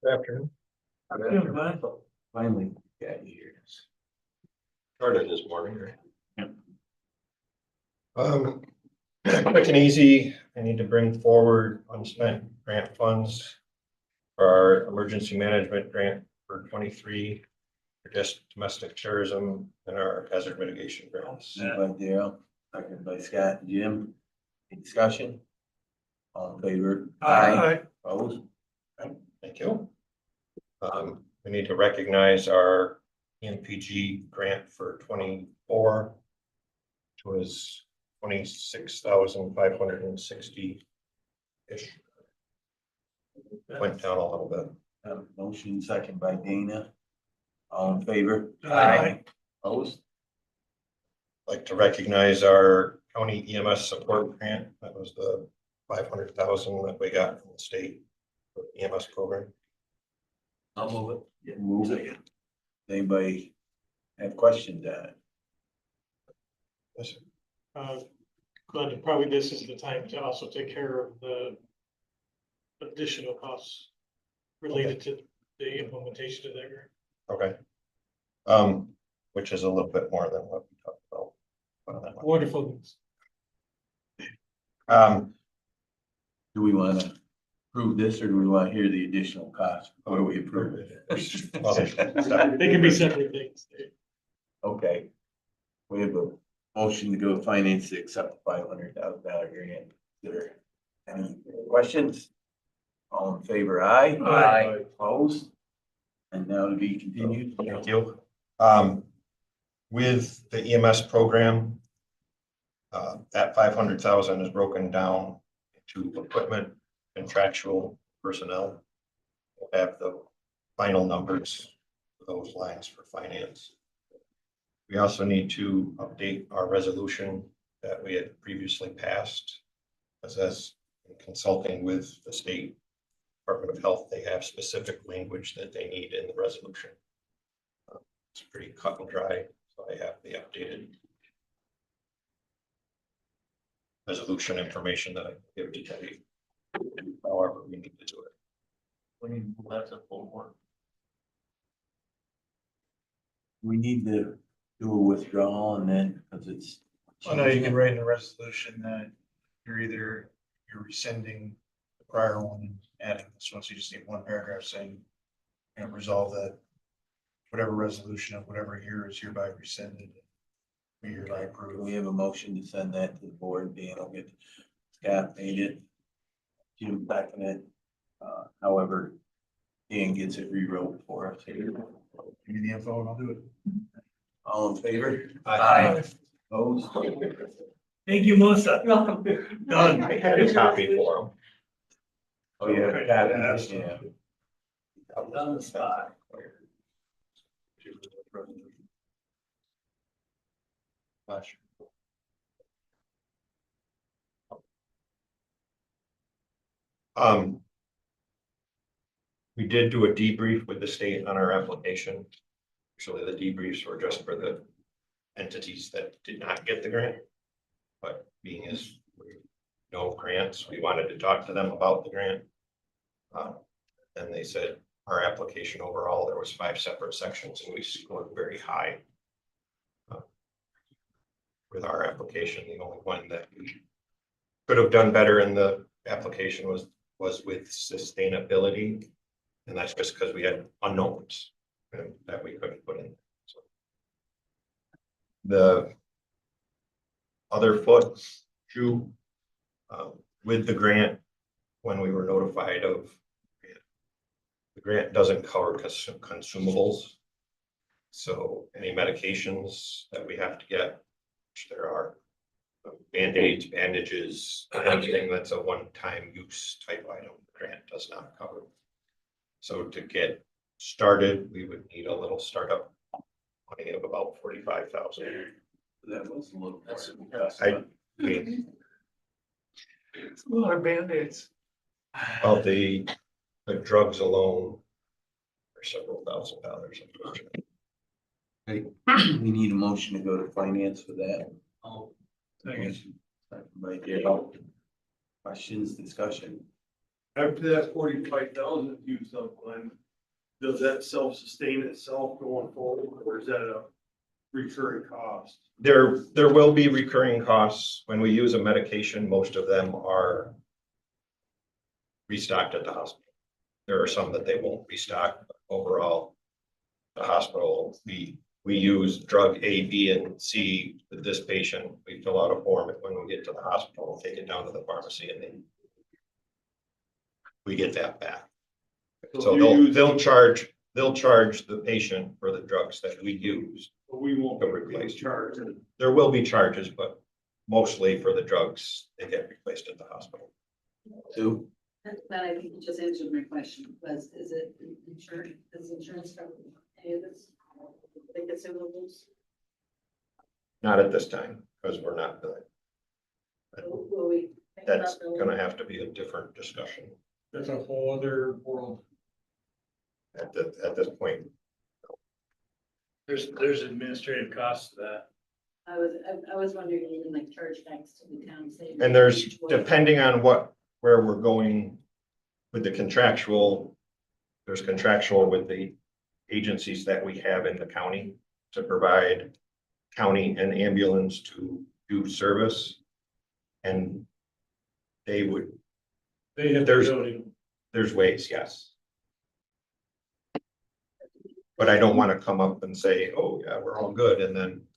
Afternoon. Finally, got you here. Started this morning, right? Yep. Quick and easy, I need to bring forward unspent grant funds for our emergency management grant for 23, for just domestic tourism and our hazard mitigation grants. Moved by Daryl, second by Scott and Jim. Any discussion? All in favor? Opposed? Thank you. We need to recognize our NPG grant for 24, which was 26,560-ish. Went down a little bit. Motion second by Dana. All in favor? Aye. Opposed? Like to recognize our county EMS support grant. That was the 500,000 that we got from the state for the EMS program. I'll move it. Yeah, move it. Anybody have questions on it? Yes, sir. Glenn, probably this is the time to also take care of the additional costs related to the implementation of that grant. Okay. Which is a little bit more than what we talked about. Wonderful news. Do we want to approve this or do we want to hear the additional cost? Or do we approve it? They can be separate things. Okay. We have a motion to go to finance to accept the $500,000 grant. Is there any questions? All in favor, aye? Aye. Opposed? And now to be continued. Thank you. With the EMS program, that 500,000 is broken down into equipment, contractual personnel. We'll have the final numbers for those lines for finance. We also need to update our resolution that we had previously passed. As in consulting with the state Department of Health, they have specific language that they need in the resolution. It's pretty cut and dry, so I have the updated resolution information that I can give to Teddy. However, we need to do it. That's a full one. We need to do a withdrawal and then, because it's. Well, no, you can write in the resolution that you're rescinding the prior one and adding this one, so you just need one paragraph saying. Resolve that whatever resolution of whatever year is hereby rescinded. Be hereby approved. We have a motion to send that to the board. Dan will get, Scott made it. Jim seconded it. However, Dan gets it rewrote for us. Give me the info and I'll do it. All in favor? Aye. Opposed? Thank you, Melissa. You're welcome. Done. I had a copy for him. Oh, yeah. Yeah. On the spot. We did do a debrief with the state on our application. Actually, the debriefs were just for the entities that did not get the grant. But being as we know grants, we wanted to talk to them about the grant. And they said our application overall, there was 5 separate sections and we scored very high. With our application, the only one that we could have done better in the application was with sustainability. And that's just because we had unknowns that we couldn't put in. So the other foot shoe with the grant, when we were notified of the grant doesn't cover consumables. So any medications that we have to get, which there are Band-Aids, bandages, anything that's a one-time use type item, the grant does not cover. So to get started, we would need a little startup money of about 45,000. That was a little. I mean, It's a lot of Band-Aids. well, the drugs alone are several $1,000s. Unfortunately. We need a motion to go to finance for that. Second. Second by Daryl. Questions, discussion? After that 45,000 used up, Glenn, does that self-sustain itself going forward, or is that a recurring cost? There will be recurring costs. When we use a medication, most of them are restocked at the hospital. There are some that they won't restock, but overall, the hospital, we use drug A, B, and C with this patient. We fill out a form when we get to the hospital, take it down to the pharmacy, and then we get that back. So if you use- they'll charge the patient for the drugs that we use. We won't To replace. be charged. There will be charges, but mostly for the drugs, they get replaced at the hospital. Sue? That I think you just answered my question, is it insurance, does insurance cover any of this? The consumables? Not at this time, because we're not billing. Will we? think That's about the- gonna have to be a different discussion That's a whole other world. at this point. There's administrative costs to that. I was wondering, even like chargebacks to the town, say. And there's, depending on where we're going with the contractual, there's contractual with the agencies that we have in the county to provide county and ambulance to do service. And they would, They have There's- the ability. there's ways, yes. But I don't want to come up and say, oh, yeah, we're all good, and then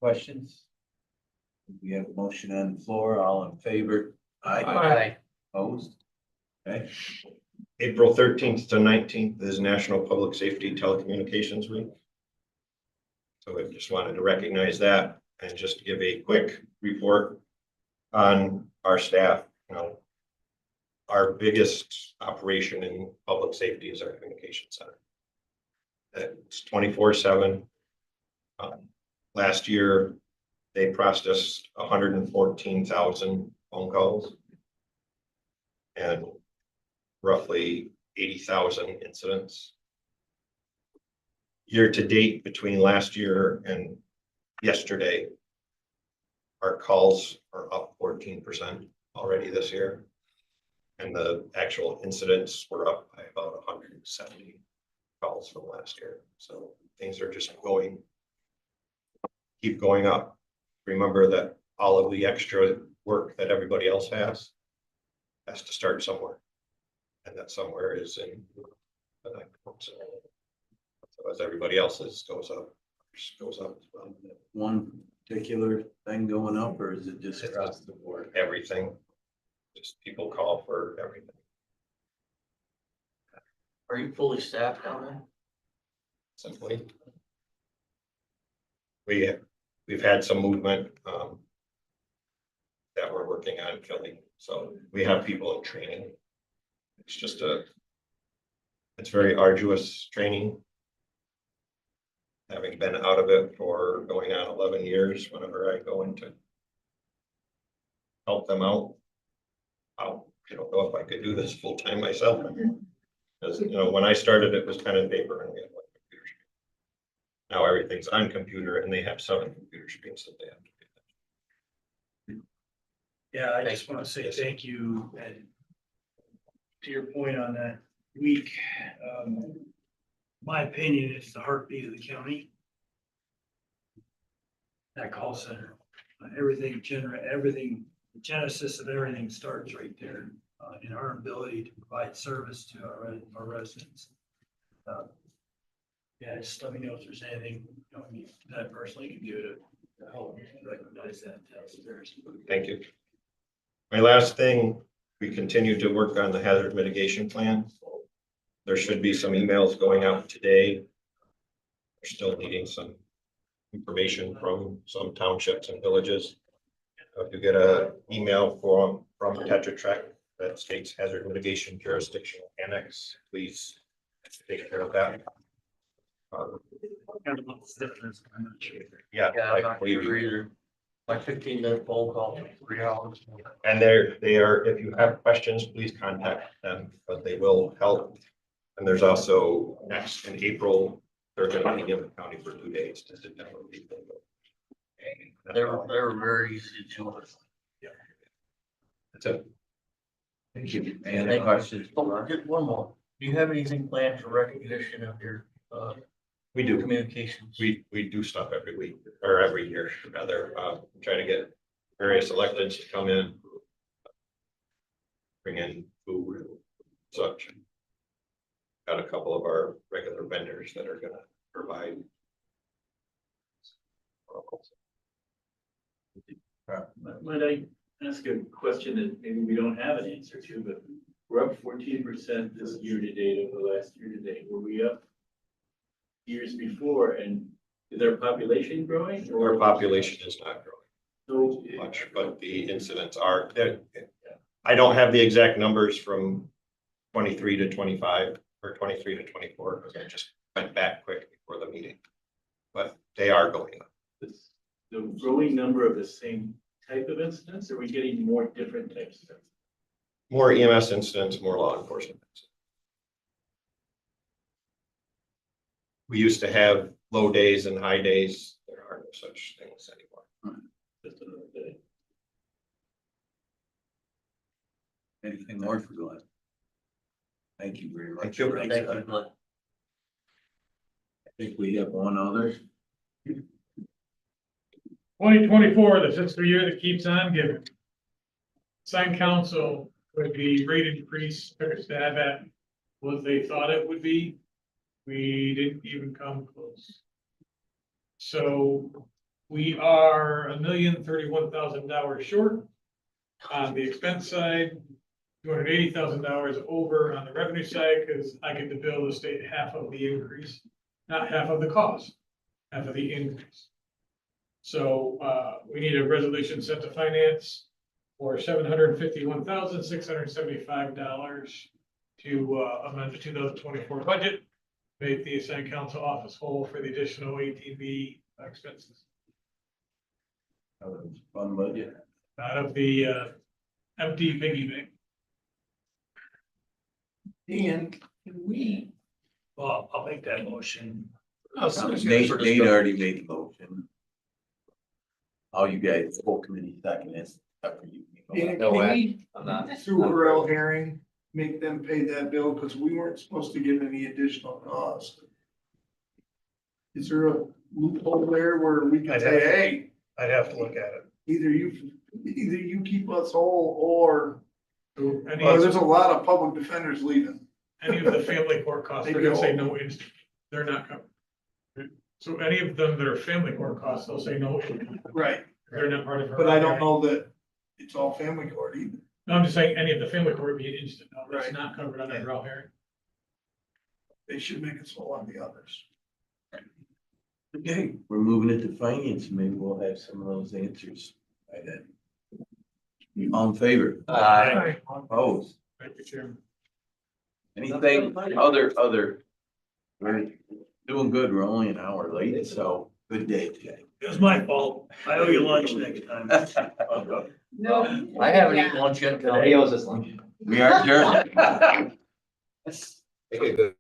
Questions? We have a motion on the floor, all in favor? Aye. Opposed? Okay, April 13th to 19th is National Public Safety Telecommunications Week. So I just wanted to recognize that and just give a quick report on our staff. You know, our biggest operation in public safety is our communication center. It's 24/7. Last year, they processed 114,000 phone calls and roughly 80,000 incidents. Year to date, between last year and yesterday, our calls are up 14% already this year. And the actual incidents were up by about 170 calls from last year. So things are just keep going up. Remember that all of the extra work that everybody else has to start somewhere. And that somewhere is in. So as everybody else's goes up as well. one particular thing going up, or is it just It's across the board? everything. Just people call for everything. Are you fully staffed down there? Simply. We've had some movement, that we're working on filling. So we have people in training. It's just it's very arduous training. Having been out of it for going on 11 years, whenever I go in to help them out, I don't know if I could do this full time myself. Because, you know, when I started, it was pen and paper and we had one computer screen. Now everything's on computer and they have 7 computer screens that they have to do. Yeah, I just want to say thank you, and to your point on that week, my opinion, it's the heartbeat of the county. That call center, everything, the genesis of everything starts right there, in our ability to provide service to our residents. Yeah, just let me know if there's anything, you know, that I personally can do to help recognize that. Thank you. My last thing, we continue to work on the hazard mitigation plan. There should be some emails going out today. We're still needing some information from some townships and villages. If you get an email from Tetra Tech that states hazard mitigation jurisdiction annex, please take care of that. I'm not sure. Yeah, Yeah, I'm not please. sure either. My 15-minute phone call for 3 hours. And they are, if you have questions, please contact them, but they will help. And there's also next in April, they're gonna be in the county for 2 days to sit down with people. They were very easy to join. That's it. Thank you. Any Thank other you. questions? Oh, just one more. Do you have anything planned for recognition of your, We do. communications? We do stuff every week or every year, rather, try to get various electeds to come in. Bring in food and such. Got a couple of our regular vendors that are gonna provide. Might I ask a question that maybe we don't have an answer to, but we're up 14% this year to date over the last year to date. Were we up years before, and is our population growing? Our population is not growing So much, but the incidents are, I don't have the exact numbers from 23 to 25 or 23 to 24, because I just went back quick before the meeting. But they are going up. the growing number of the same type of incidents, or are we getting more different types of? More EMS incidents, more law enforcement. We used to have low days and high days. There are no such things anymore. Just another day. Anything more for Glenn? Thank you very much. Thank you. Thanks, Thank you, Glenn. Glenn. I think we have one other. 2024, the fiscal year that keeps on giving. Sign council with the rate increase, or stab at what they thought it would be. We didn't even come close. So we are $1,031,000 short on the expense side, $280,000 over on the revenue side, because I get to bill the state half of the increase, not half of the cost, half of the increase. So we need a resolution sent to finance for $751,675 to amend the 2024 budget. Make the assigned council office whole for the additional ATV expenses Fun budget. out of the empty piggy bank. And can we, well, I'll make that motion. Nate already made the motion. All you guys, the whole committee second is up for you. And No can way. we, I'm not. through Corral Herring, make them pay that bill, because we weren't supposed to give any additional cost? Is there a loophole there where we can I'd say, have to- hey, I'd have to look at it. either you keep us whole, or, So any, there's a lot of public defenders leaving. any of the family court costs, they're gonna say no instant, they're not covered. So any of them that are family court costs, they'll say no, Right. they're not part of. But I don't know that it's all family court either. No, I'm just saying, any of the family court would be an instant, no, it's Right. not covered under Corral Herring. They should make us whole on the others. Okay, we're moving it to finance. Maybe we'll have some of those answers by then. All in favor? Aye. Opposed? Thank you, Chairman. Anything other? We're doing good. We're only an hour late, so good day today. It was my fault. I owe you lunch next time. No. I haven't eaten lunch yet today. We are adjourned. Make it good.